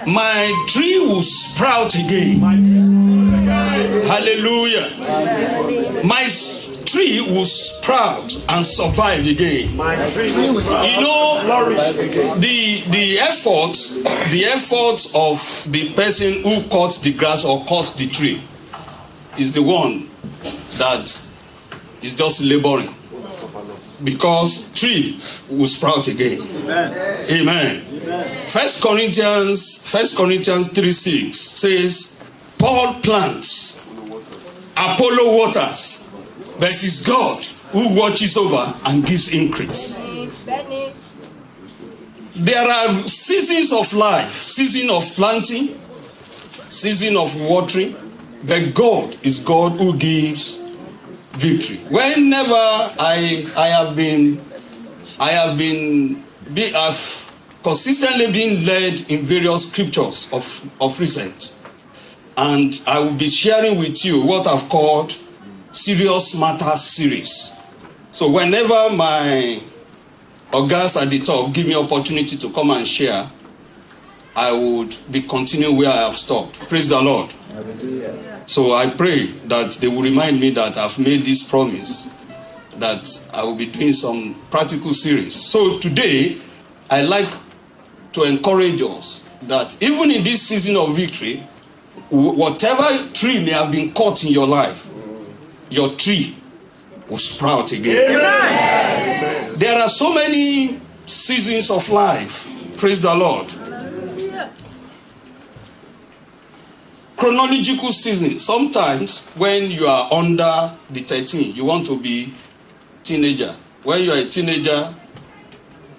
My tree will sprout again. Hallelujah. My tree will sprout and survive again. You know, the effort of the person who cuts the grass or cuts the tree is the one that is just laboring, because tree will sprout again. Amen. First Corinthians 3:6 says, Paul plants, Apollo waters, but it is God who watches over and gives increase. There are seasons of life, season of planting, season of watering, but God is God who gives victory. Whenever I've consistently been led in various scriptures of recent, and I will be sharing with you what I've called Serious Matters series. So whenever my Ogas at the top give me opportunity to come and share, I would be continuing where I have stopped. Praise the Lord. So I pray that they will remind me that I've made this promise, that I will be doing some practical series. So today, I like to encourage us that even in this season of victory, whatever tree may have been cut in your life, your tree will sprout again. Amen. There are so many seasons of life. Praise the Lord. Chronological season. Sometimes when you are under the 13, you want to be teenager. When you are a teenager,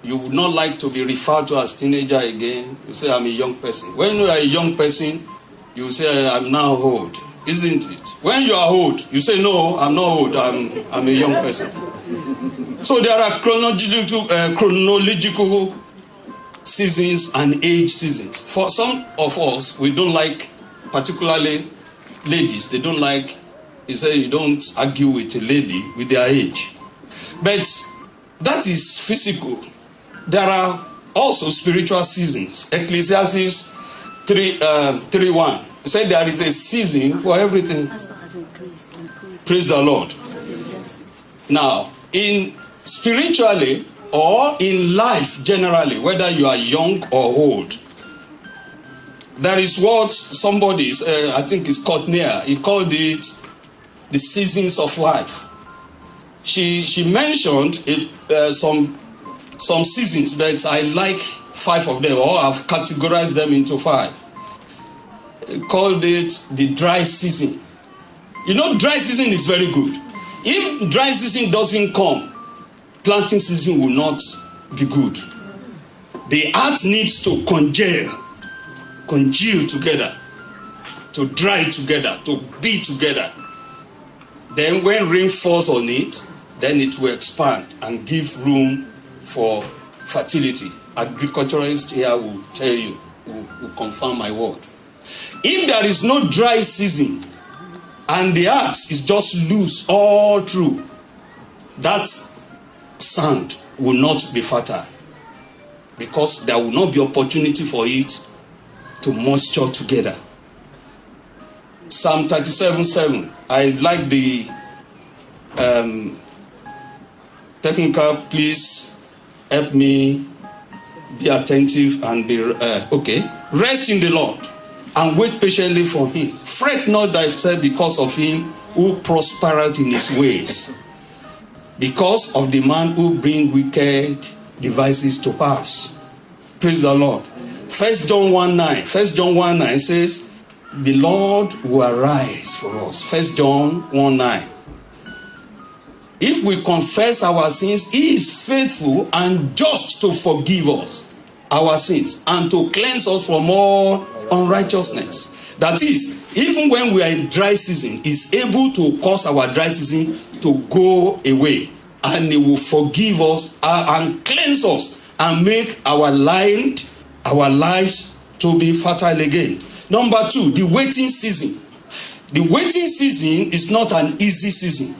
you would not like to be referred to as teenager again. You say, I'm a young person. When you are a young person, you say, I'm now old. Isn't it? When you are old, you say, no, I'm not old. I'm a young person. So there are chronological seasons and age seasons. For some of us, we don't like, particularly ladies, they don't like, you say you don't argue with a lady with their age. But that is physical. There are also spiritual seasons. Ecclesiastes 3:1. It said there is a season for everything. Praise the Lord. Now, in spiritually or in life generally, whether you are young or old, there is what somebody, I think it's Courtney, he called it the seasons of life. She mentioned some seasons, but I like 5 of them, or I've categorized them into 5. He called it the dry season. You know, dry season is very good. If dry season doesn't come, planting season will not be good. The earth needs to congeal together, to dry together, to be together. Then when rain falls on it, then it will expand and give room for fertility. Agriculturists here will tell you, will confirm my word. If there is no dry season and the earth is just loose all through, that sand will not be fertile, because there will not be opportunity for it to moisture together. Psalm 37:7. I like the technical. Please help me be attentive and be okay. Rest in the Lord and wait patiently for him. Fret not thyself because of him who prospereth in his ways, because of the man who bring wicked devices to pass. Praise the Lord. 1 John 1:9 says, the Lord will arise for us. 1 John 1:9. If we confess our sins, he is faithful and just to forgive us our sins and to cleanse us from all unrighteousness. That is, even when we are in dry season, he's able to cause our dry season to go away, and he will forgive us and cleanse us and make our lives to be fertile again. Number 2, the waiting season. The waiting season is not an easy season,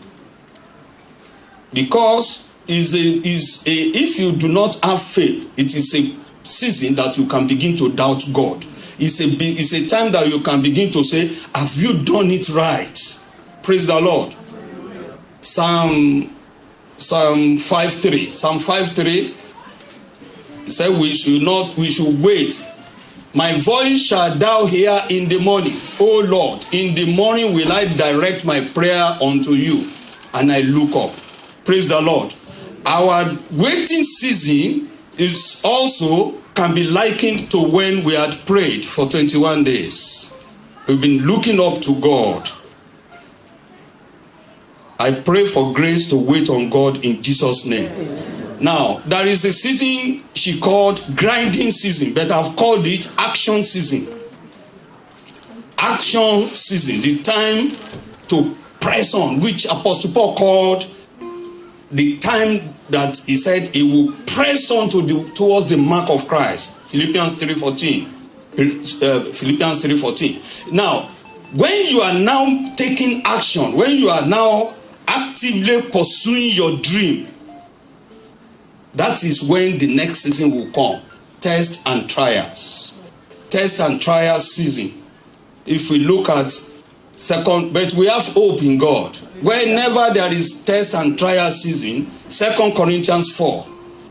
because if you do not have faith, it is a season that you can begin to doubt God. It's a time that you can begin to say, have you done it right? Praise the Lord. Psalm 5:3. Psalm 5:3. It said we should wait. My voice shall thou hear in the morning. O Lord, in the morning will I direct my prayer unto you, and I look up. Praise the Lord. Our waiting season is also can be likened to when we had prayed for 21 days. We've been looking up to God. I pray for grace to wait on God in Jesus' name. Now, there is a season she called grinding season, but I've called it action season. Action season, the time to press on, which Apostle Paul called the time that he said he will press on towards the mark of Christ. Philippians 3:14. Philippians 3:14. Now, when you are now taking action, when you are now actively pursuing your dream, that is when the next season will come. Test and trials. Test and trials season. If we look at but we have hope in God. Whenever there is test and trial season, 2 Corinthians 4.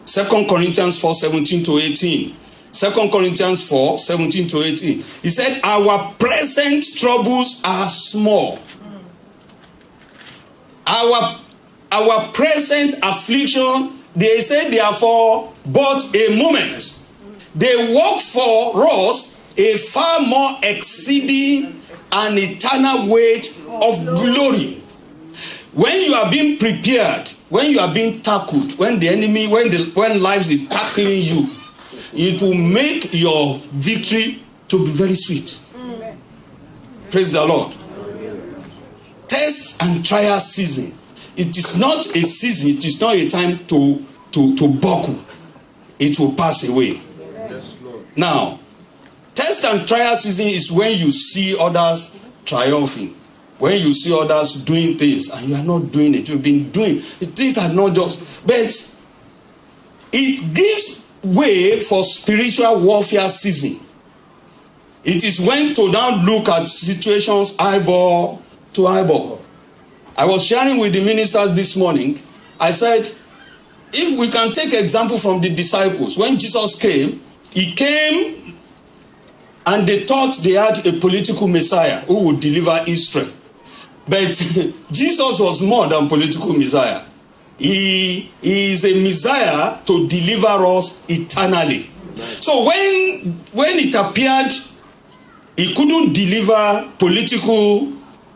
2 Corinthians 4, 17 to 18. 2 Corinthians 4, 17 to 18. He said, our present troubles are small. Our present affliction, they say therefore, but a moment. They work for us a far more exceeding an eternal weight of glory. When you are being prepared, when you are being tackled, when the enemy, when life is tackling you, it will make your victory to be very sweet. Praise the Lord. Test and trial season. It is not a season, it is not a time to buckle. It will pass away. Yes, Lord. Now, test and trial season is when you see others triumphing. When you see others doing things and you are not doing it. You've been doing it. Things are not just. But it gives way for spiritual warfare season. It is when to now look at situations eyeball to eyeball. I was sharing with the ministers this morning. I said, if we can take example from the disciples, when Jesus came, he came and they thought they had a political Messiah who would deliver Israel. But Jesus was more than political Messiah. He is a Messiah to deliver us eternally. So when it appeared he couldn't deliver political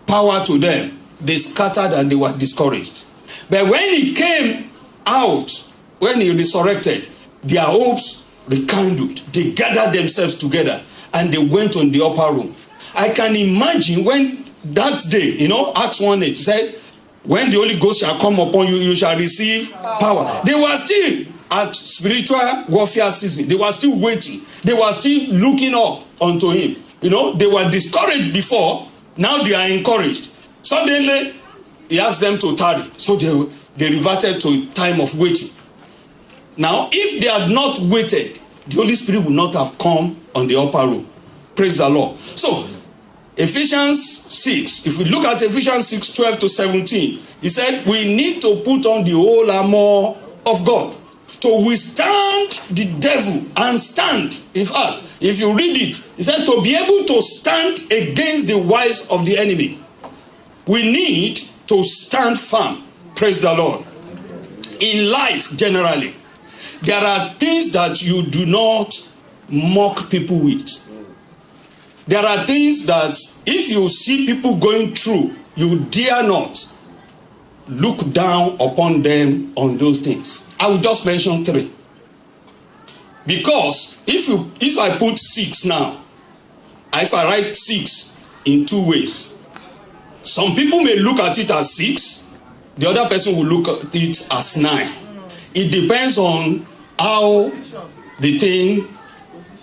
power to them, they scattered and they were discouraged. But when he came out, when he resurrected, their hopes rekindled. They gathered themselves together and they went on the upper room. I can imagine when that day, Acts 1:8 said, when the Holy Ghost shall come upon you, you shall receive power. They were still at spiritual warfare season. They were still waiting. They were still looking up unto him. They were discouraged before. Now they are encouraged. Suddenly, he asked them to tarry. So they reverted to time of waiting. Now, if they had not waited, the Holy Spirit would not have come on the upper room. Praise the Lord. So, Ephesians 6, if we look at Ephesians 6, 12 to 17, he said, we need to put on the whole armor of God to withstand the devil and stand. In fact, if you read it, it says to be able to stand against the wiles of the enemy. We need to stand firm. Praise the Lord. In life, generally, there are things that you do not mock people with. There are things that if you see people going through, you dare not look down upon them on those things. I will just mention 3. Because if I put 6 now, if I write 6 in 2 ways, some people may look at it as 6, the other person will look at it as 9. It depends on how the thing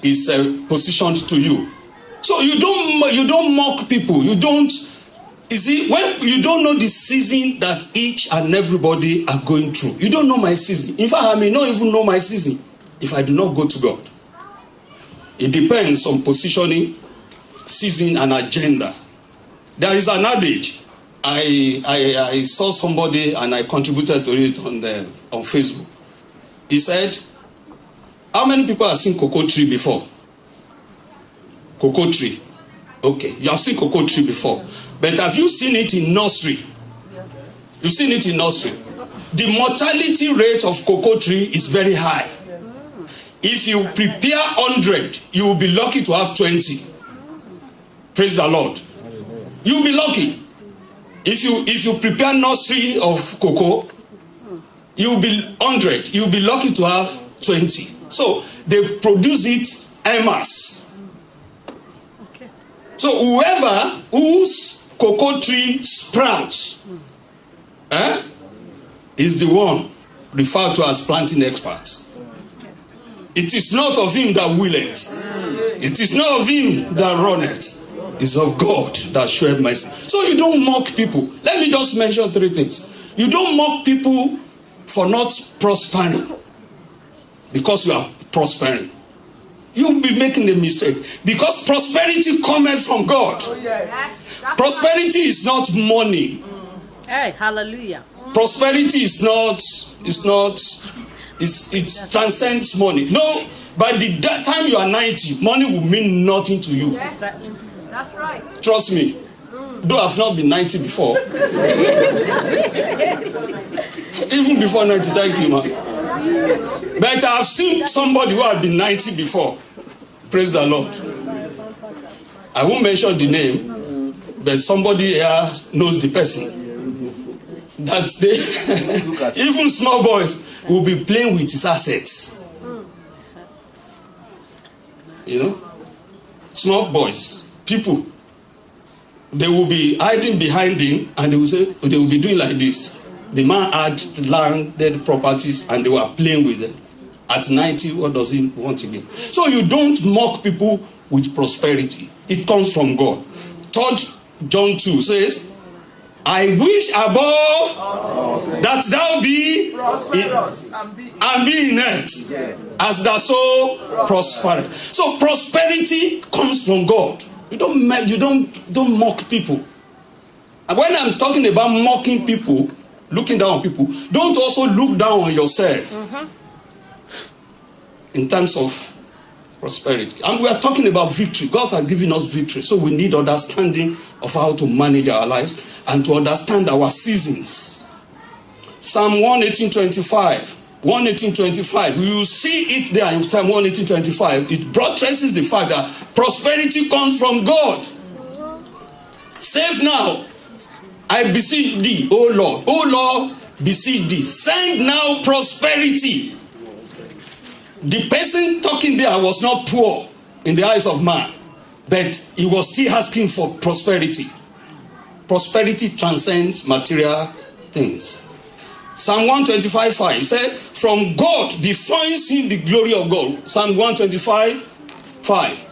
is positioned to you. So you don't mock people. You don't. You see, when you don't know the season that each and everybody are going through, you don't know my season. In fact, I may not even know my season if I do not go to God. It depends on positioning, season, and agenda. There is an adage. I saw somebody and I contributed to it on Facebook. He said, how many people have seen cocoa tree before? Cocoa tree. Okay, you have seen cocoa tree before. But have you seen it in nursery? You've seen it in nursery. The mortality rate of cocoa tree is very high. If you prepare 100, you will be lucky to have 20. Praise the Lord. You will be lucky. If you prepare nursery of cocoa, you will be 100. You will be lucky to have 20. So they produce it en masse. Okay. So whoever whose cocoa tree sprouts is the one referred to as planting experts. It is not of him that willeth. It is not of him that runneth. It's of God that showeth mercy. So you don't mock people. Let me just mention 3 things. You don't mock people for not prospering because you are prospering. You'll be making a mistake because prosperity cometh from God. Oh, yes. Prosperity is not money. Hey, hallelujah. Prosperity is not, it transcends money. No, by the time you are 90, money will mean nothing to you. Yes. That's right. Trust me. Though I've not been 90 before. Even before 90, thank you, man. But I've seen somebody who has been 90 before. Praise the Lord. I won't mention the name, but somebody here knows the person. That they, even small boys will be playing with his assets. You know? Small boys, people, they will be hiding behind him and they will be doing like this. The man had landed properties and they were playing with them. At 90, what does he want again? So you don't mock people with prosperity. It comes from God. 3 John 2 says, I wish above that thou be Prosperous and be in health, as thou so prosper. So prosperity comes from God. You don't mock people. And when I'm talking about mocking people, looking down on people, don't also look down on yourself in terms of prosperity. And we are talking about victory. God has given us victory, so we need understanding of how to manage our lives and to understand our seasons. Psalm 118:25. 118:25. You see it there in Psalm 118:25. It buttresses the fact that prosperity comes from God. Save now, I beseech thee, O Lord. O Lord, beseech thee. Send now prosperity. The person talking there was not poor in the eyes of man, but he was still asking for prosperity. Prosperity transcends material things. Psalm 125:5 said, from God before seen the glory of God. Psalm 125:5.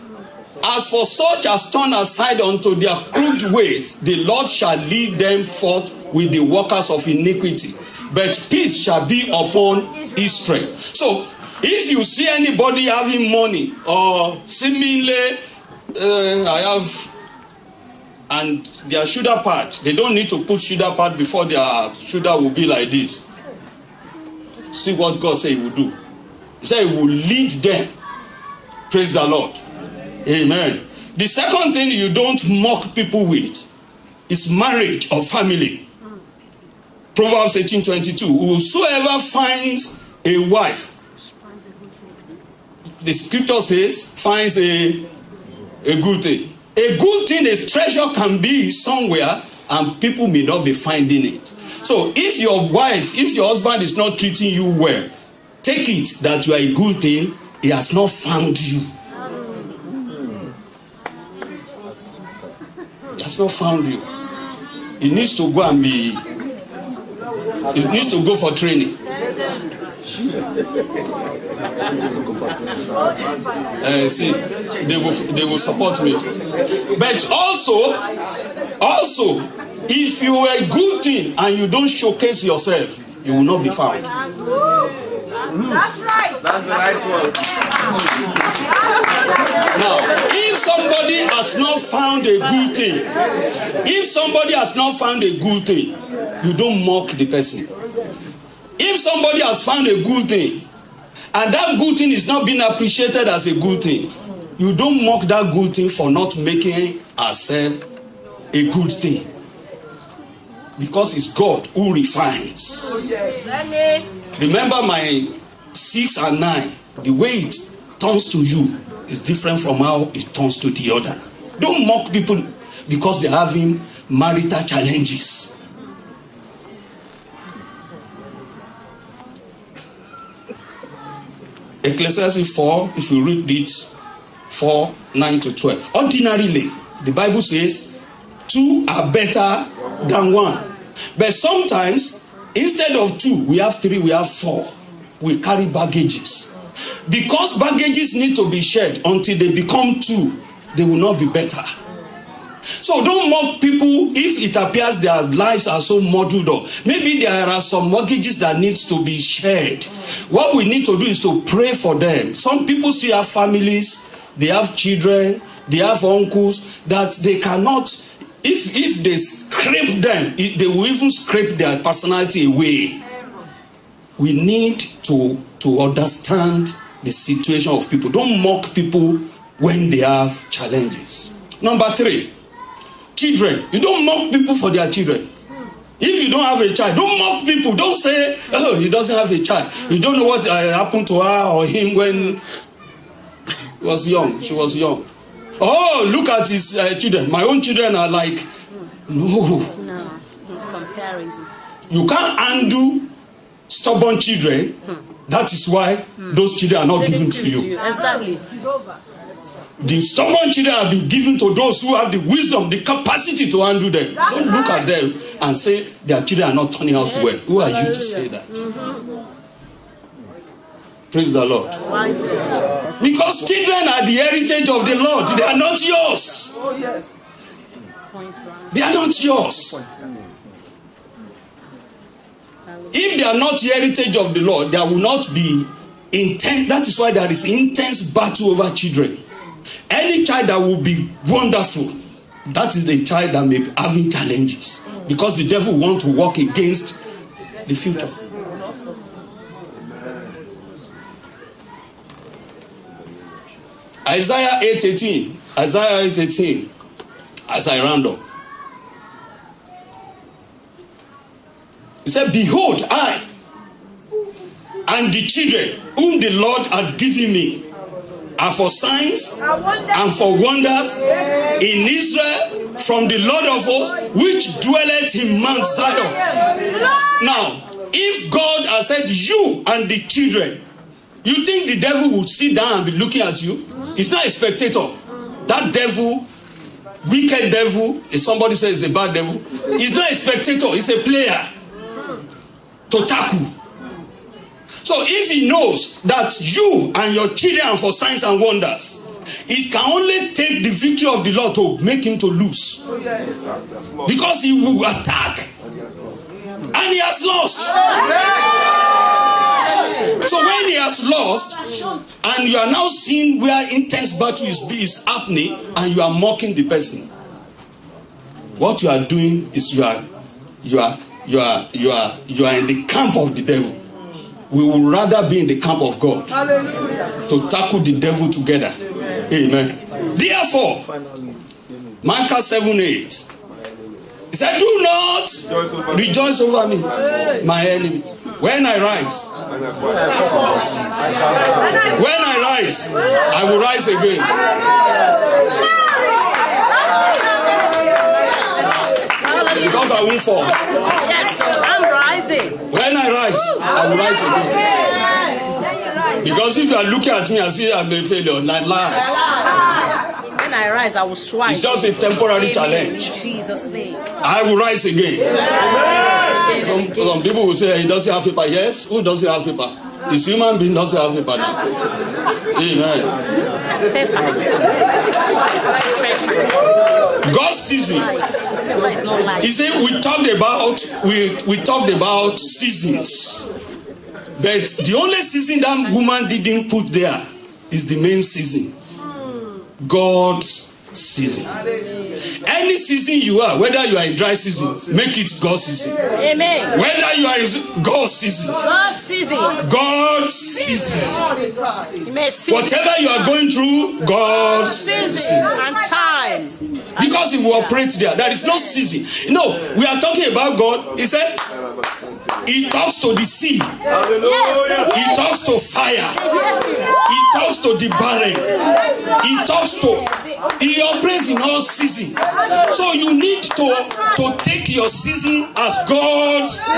As for such as turn aside unto their crooked ways, the Lord shall lead them forth with the workers of iniquity. But peace shall be upon Israel. So, if you see anybody having money or seemingly I have and their shoulder pad, they don't need to put shoulder pad before their shoulder will be like this. See what God said he will do. He said he will lead them. Praise the Lord. Amen. The second thing you don't mock people with is marriage or family. Proverbs 18:22. Whosoever finds a wife, the scripture says, finds a good thing. A good thing, a treasure can be somewhere and people may not be finding it. So if your wife, if your husband is not treating you well, take it that you are a good thing, he has not found you. He has not found you. He needs to go and be, he needs to go for training. See, they will support me. But also, if you are a good thing and you don't showcase yourself, you will not be found. That's right. That's the right word. found a good thing, if somebody has not found a good thing, you don't mock the person. If somebody has found a good thing, and that good thing is not being appreciated as a good thing, you don't mock that good thing for not making ourselves a good thing. Because it's God who refines. Remember my 6 and 9, the way it turns to you is different from how it turns to the other. Don't mock people because they're having marital challenges. Ecclesiastes 4, if you read it, 4, 9 to 12. Ordinarily, the Bible says, 2 are better than 1. But sometimes, instead of 2, we have 3, we have 4. We carry baggages. Because baggages need to be shared until they become 2, they will not be better. So don't mock people if it appears their lives are so muddled up. Maybe there are some mortgages that needs to be shared. What we need to do is to pray for them. Some people still have families, they have children, they have uncles that they cannot, if they scrape them, they will even scrape their personality away. We need to understand the situation of people. Don't mock people when they have challenges. Number 3, children. You don't mock people for their children. If you don't have a child, don't mock people. Don't say, oh, he doesn't have a child. You don't know what happened to her or him when he was young. She was young. Oh, look at his children. My own children are like, no. No, comparison. You can't undo stubborn children. That is why those children are not given to you. Exactly. The stubborn children have been given to those who have the wisdom, the capacity to handle them. Don't look at them and say their children are not turning out well. Who are you to say that? Praise the Lord. Because children are the heritage of the Lord. They are not yours. Oh, yes. They are not yours. If they are not the heritage of the Lord, there will not be intense. That is why there is intense battle over children. Any child that will be wonderful, that is the child that may be having challenges. Because the devil wants to work against the future. Isaiah 8:18. Isaiah 8:18. As I round up. He said, behold, I and the children whom the Lord hath given me are for signs and for wonders in Israel from the Lord of hosts, which dwelleth in Mount Zion. Now, if God has said you and the children, you think the devil will sit down and be looking at you? He's not a spectator. That devil, wicked devil, if somebody says it's a bad devil, he's not a spectator, he's a player. To tackle. So if he knows that you and your children are for signs and wonders, it can only take the victory of the Lord to make him to lose. Because he will attack. And he has lost. So when he has lost, and you are now seeing where intense battle is happening, and you are mocking the person, what you are doing is you are in the camp of the devil. We will rather be in the camp of God. Hallelujah. To tackle the devil together. Amen. Therefore, Micah 7:8. He said, do not rejoice over me, my enemies. When I rise, I will rise again. Because I won't fall. Yes, I'm rising. When I rise, I will rise again. Because if you are looking at me as if I'm a failure, not lie. When I rise, I will strike. It's just a temporary challenge. In Jesus' name. I will rise again. Some people will say he doesn't have paper. Yes, who doesn't have paper? This human being doesn't have paper now. Amen. God's season. He said we talked about seasons. But the only season that woman didn't put there is the main season. God's season. Any season you are, whether you are in dry season, make it God's season. Amen. Whether you are in God's season, God's season. God's season. Amen. Season. Whatever you are going through, God's Season and time. because He will operate there. There is no season. No, we are talking about God. He said, He talks to the sea. He talks to fire. He talks to the barren. He operates in all seasons. So you need to take your season as God's season.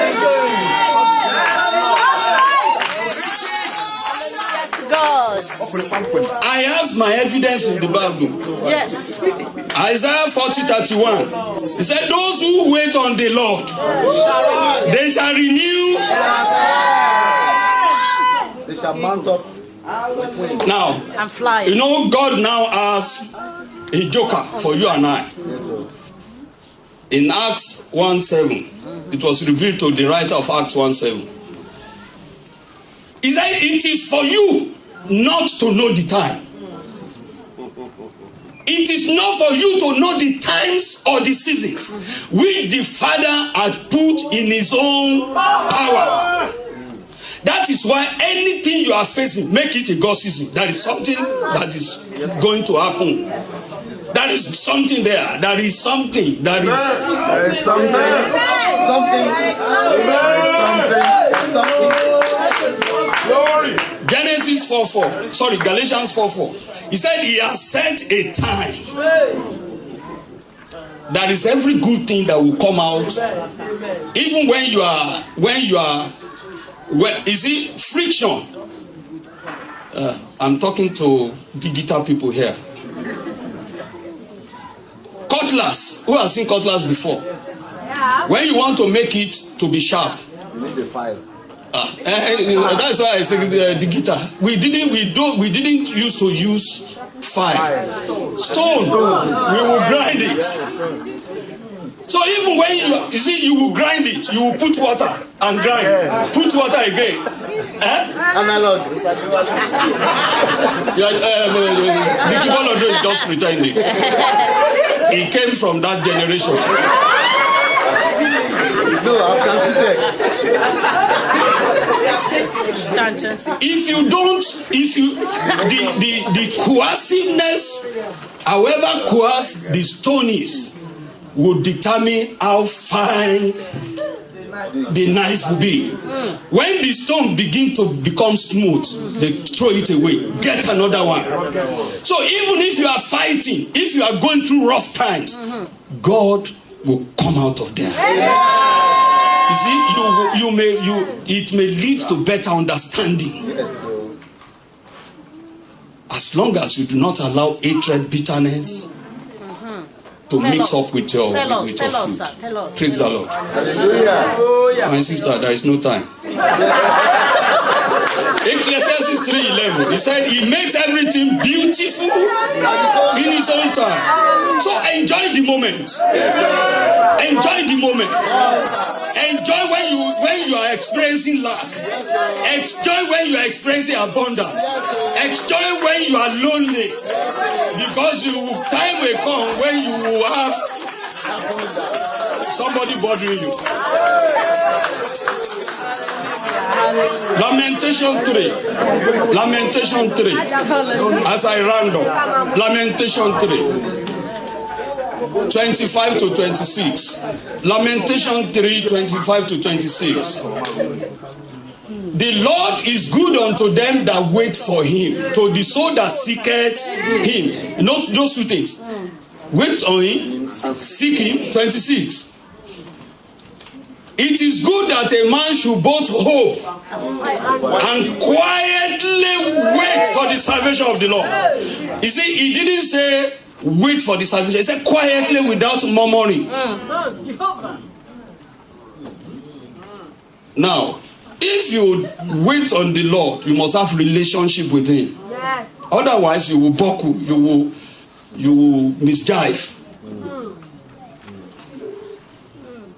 God. I have my evidence in the Bible. Yes. Isaiah 40:31. He said, those who wait on the Lord, they shall renew. They shall mount up. Now, I'm flying. you know, God now has a joker for you and I. In Acts 1:7, it was revealed to the writer of Acts 1:7. He said, it is for you not to know the time. It is not for you to know the times or the seasons which the Father had put in His own power. That is why anything you are facing, make it a God season. There is something that is going to happen. There is something there. There is something. There is something. Genesis 4:4. Sorry, Galatians 4:4. He said He has set a time. There is every good thing that will come out. Even when you are, well, you see, friction. I'm talking to digital people here. Cutlass. Who has seen cutlass before? When you want to make it to be sharp, You need the file. that's why I say digital. We didn't used to use fire. Stone. We will grind it. So even when you see, you will grind it. You will put water and grind. Put water again. Analog. The keyboard is just pretending. It came from that generation. No, I've The cohesiveness, however coarse the stone is, will determine how fine the knife will be. When the stone begins to become smooth, they throw it away, get another one. So even if you are fighting, if you are going through rough times, God will come out of there. You see, it may lead to better understanding. As long as you do not allow hatred, bitterness to mix up with your food. Praise the Lord. Hallelujah. My sister, there is no time. Ecclesiastes 3:11. He said He makes everything beautiful in His own time. So enjoy the moment. Enjoy the moment. Enjoy when you are experiencing lack. Enjoy when you are experiencing abundance. Enjoy when you are lonely. Because time will come when you will have somebody bothering you. Lamentation 3. Lamentation 3. As I round up. Lamentation 3. 25 to 26. Lamentation 3, 25 to 26. The Lord is good unto them that wait for Him, to the soul that seeketh Him. Note those two things. Wait on Him, seek Him. 26. It is good that a man should both hope and quietly wait for the salvation of the Lord. You see, He didn't say wait for the salvation. He said quietly without murmuring. Now, if you wait on the Lord, you must have relationship with Him. Yes. Otherwise, you will buckle. You will misjive.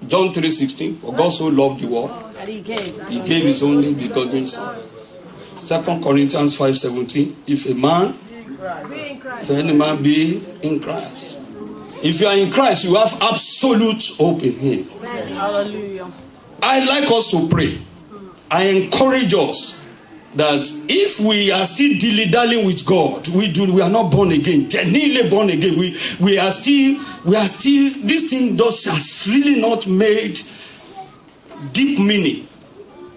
John 3:16. For God so loved the world, He gave His only begotten Son. 2 Corinthians 5:17. If a man Be in Christ. If any man be in Christ. If you are in Christ, you have absolute hope in him. Hallelujah. I like us to pray. I encourage us that if we are still dilly-dallying with God, we are not born again, genuinely born again. We are still, this thing has really not made deep meaning.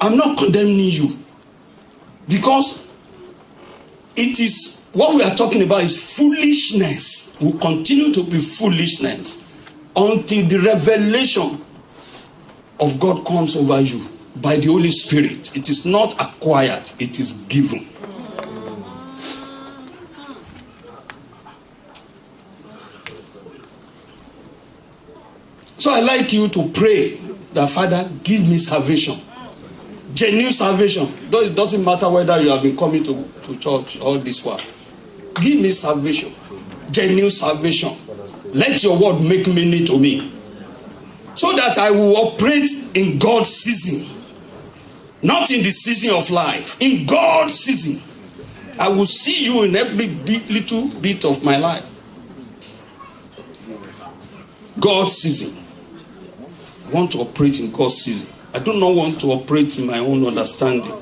I'm not condemning you, because it is what we are talking about is foolishness. Will continue to be foolishness until the revelation of God comes over you by the Holy Spirit. It is not acquired, it is given. So I like you to pray that, Father, give me salvation. Genuine salvation. It doesn't matter whether you have been coming to church all this while. Give me salvation. Genuine salvation. Let your word make meaning to me, so that I will operate in God's season, not in the season of life. In God's season, I will see you in every little bit of my life. God's season. I want to operate in God's season. I do not want to operate in my own understanding.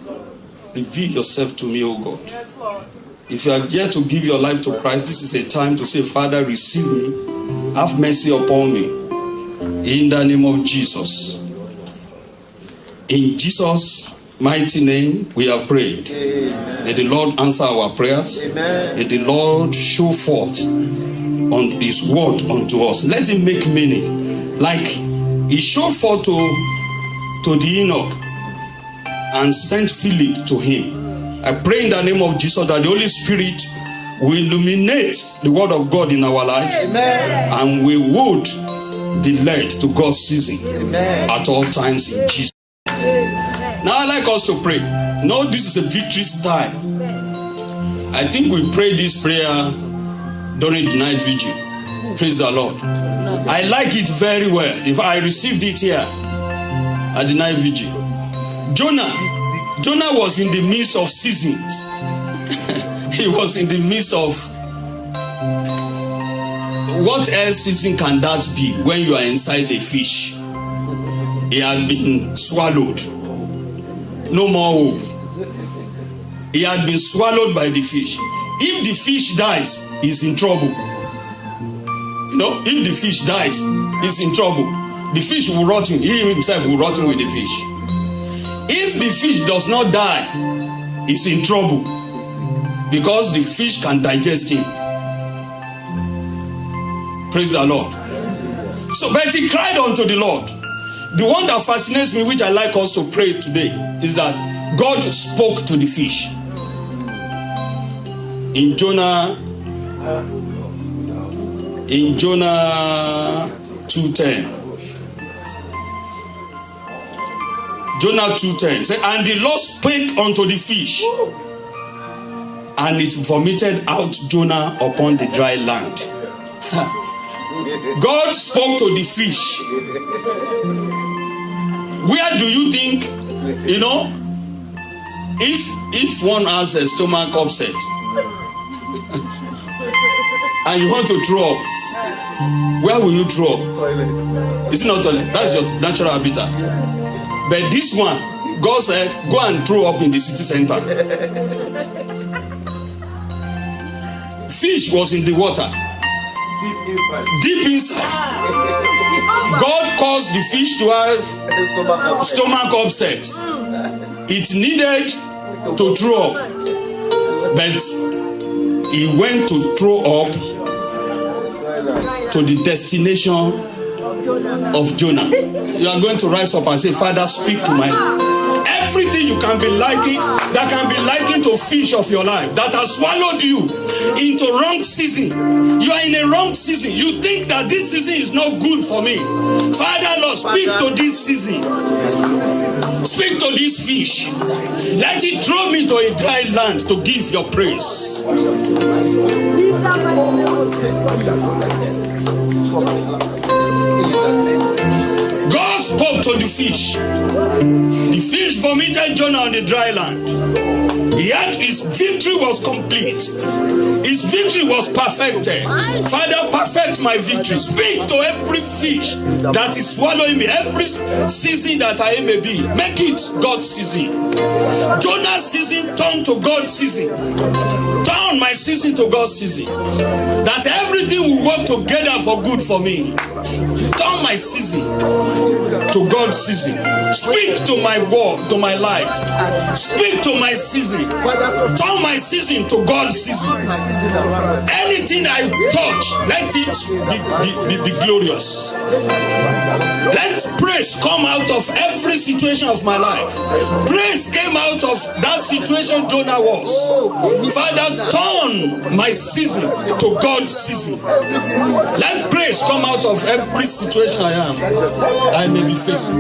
Reveal yourself to me, O God. Yes, Lord. If you are here to give your life to Christ, this is a time to say, Father, receive me. Have mercy upon me. In the name of Jesus. In Jesus' mighty name, we have prayed. Amen. May the Lord answer our prayers. Amen. May the Lord show forth on His word unto us. Let Him make meaning. Like He showed forth to the Enoch and sent Philip to him. I pray in the name of Jesus that the Holy Spirit will illuminate the word of God in our lives. Amen. And we would be led to God's season. Amen. At all times in Jesus. Amen. Now I like us to pray. No, this is a victory time. Amen. I think we prayed this prayer during the night vigil. Praise the Lord. I like it very well. If I received it here at the night vigil. Jonah was in the midst of seasons. He was in the midst of, what else season can that be when you are inside a fish? He had been swallowed. No more hope. He had been swallowed by the fish. If the fish dies, he's in trouble. You know, if the fish dies, he's in trouble. The fish will rot in. He himself will rot in with the fish. If the fish does not die, he's in trouble, because the fish can digest him. Praise the Lord. So, but he cried unto the Lord. The one that fascinates me, which I like us to pray today, is that God spoke to the fish. In Jonah 2:10. Jonah 2:10 said, and the Lord spake unto the fish, and it vomited out Jonah upon the dry land. God spoke to the fish. Where do you think, you know, if one has a stomach upset and you want to throw up, where will you throw up? Toilet. It's not toilet. That's your natural habitat. But this one, God said, go and throw up in the city center. Fish was in the water. Deep inside. God caused the fish to have stomach upset. It needed to throw up. But he went to throw up to the destination of Jonah. You are going to rise up and say, Father, speak to my life. Everything you can be liking, that can be likened to fish of your life, that has swallowed you into wrong season. You are in a wrong season. You think that this season is not good for me. Father, Lord, speak to this season. Speak to this fish. Let it draw me to a dry land to give your praise. God spoke to the fish. The fish vomited Jonah on the dry land. Yet his victory was complete. His victory was perfected. Father, perfect my victory. Speak to every fish that is swallowing me, every season that I may be. Make it God's season. Jonah's season turned to God's season. Turn my season to God's season. That everything will work together for good for me. Turn my season to God's season. Speak to my world, to my life. Speak to my season. Turn my season to God's season. Anything I touch, let it be glorious. Let praise come out of every situation of my life. Praise came out of that situation Jonah was. Father, turn my season to God's season. Let praise come out of every situation I may be facing.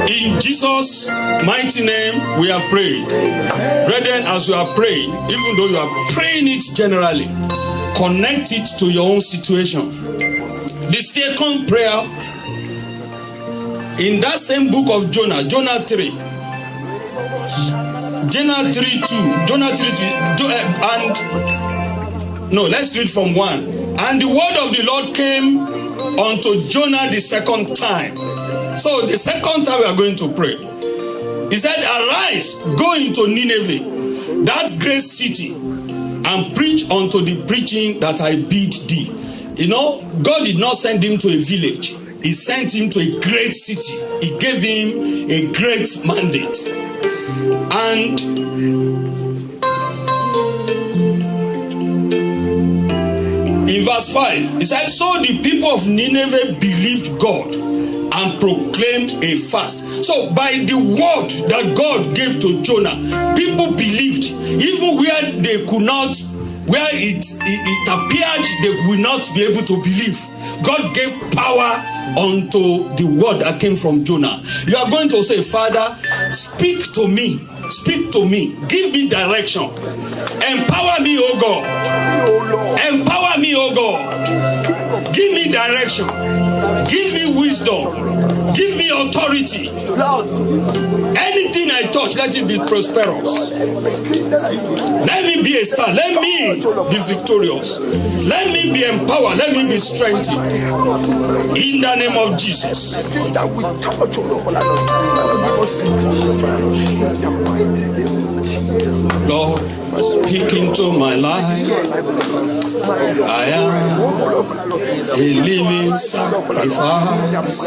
In Jesus' mighty name, we have prayed. Brethren, as you are praying, even though you are praying it generally, connect it to your own situation. The second prayer, in that same book of Jonah, Jonah 3. Jonah 3:2. Jonah 3:2. Let's read from 1. And the word of the Lord came unto Jonah the second time. So the second time we are going to pray. He said, arise, go into Nineveh, that great city, and preach unto the preaching that I bid thee. You know, God did not send him to a village. He sent him to a great city. He gave him a great mandate. And in verse 5, it said, so the people of Nineveh believed God and proclaimed a fast. So by the word that God gave to Jonah, people believed, even where they could not, where it appeared they will not be able to believe. God gave power unto the word that came from Jonah. You are going to say, Father, speak to me. Speak to me. Give me direction. Empower me, oh God. Empower me, oh God. Give me direction. Give me wisdom. Give me authority. Anything I touch, let it be prosperous. Let me be a star. Let me be victorious. Let me be empowered. Let me be strengthened. In the name of Jesus. Lord, speak into my life. I am a living sacrifice.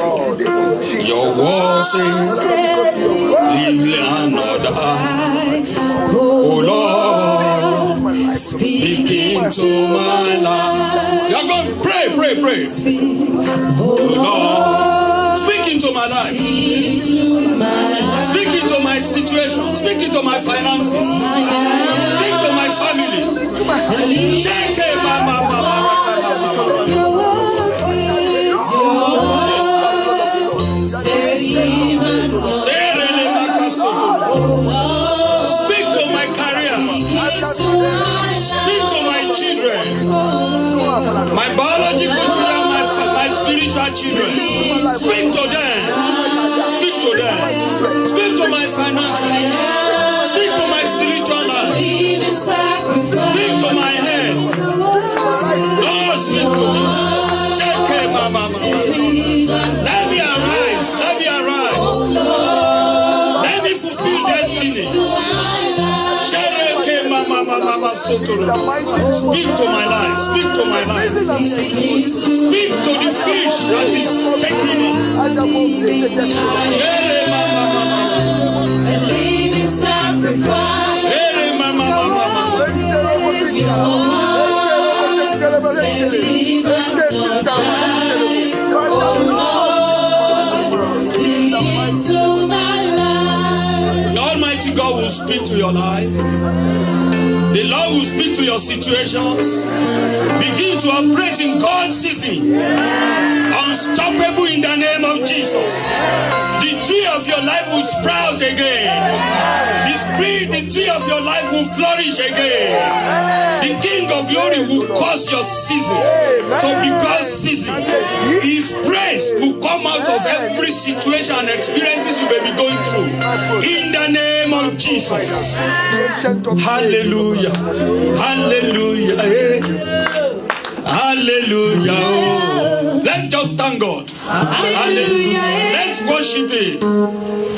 Your word says, live and not die. Oh Lord, speak into my life. You're going to pray. Oh Lord, speak into my life. Speak into my situation. Speak into my finances. Speak to my family. Shake it, mama. Speak to my career. Speak to my children. My biological children, my spiritual children. Speak to them. Speak to them. Speak to my finances. Speak to my spiritual life. Speak to my health. Lord, speak to me. Shake it, mama. Let me arise. Let me arise. Let me fulfill destiny. Shake it, mama. Speak to my life. Speak to my life. Speak to the fish that is taking me. A living sacrifice. The Almighty God will speak to your life. The Lord will speak to your situations. Begin to operate in God's season. Unstoppable in the name of Jesus. The tree of your life will sprout again. The tree of your life will flourish again. The King of Glory will cause your season to be God's season. His praise will come out of every situation and experiences you may be going through. In the name of Jesus. Hallelujah. Hallelujah. Hallelujah. Oh. Let's just thank God. Hallelujah. Let's worship Him.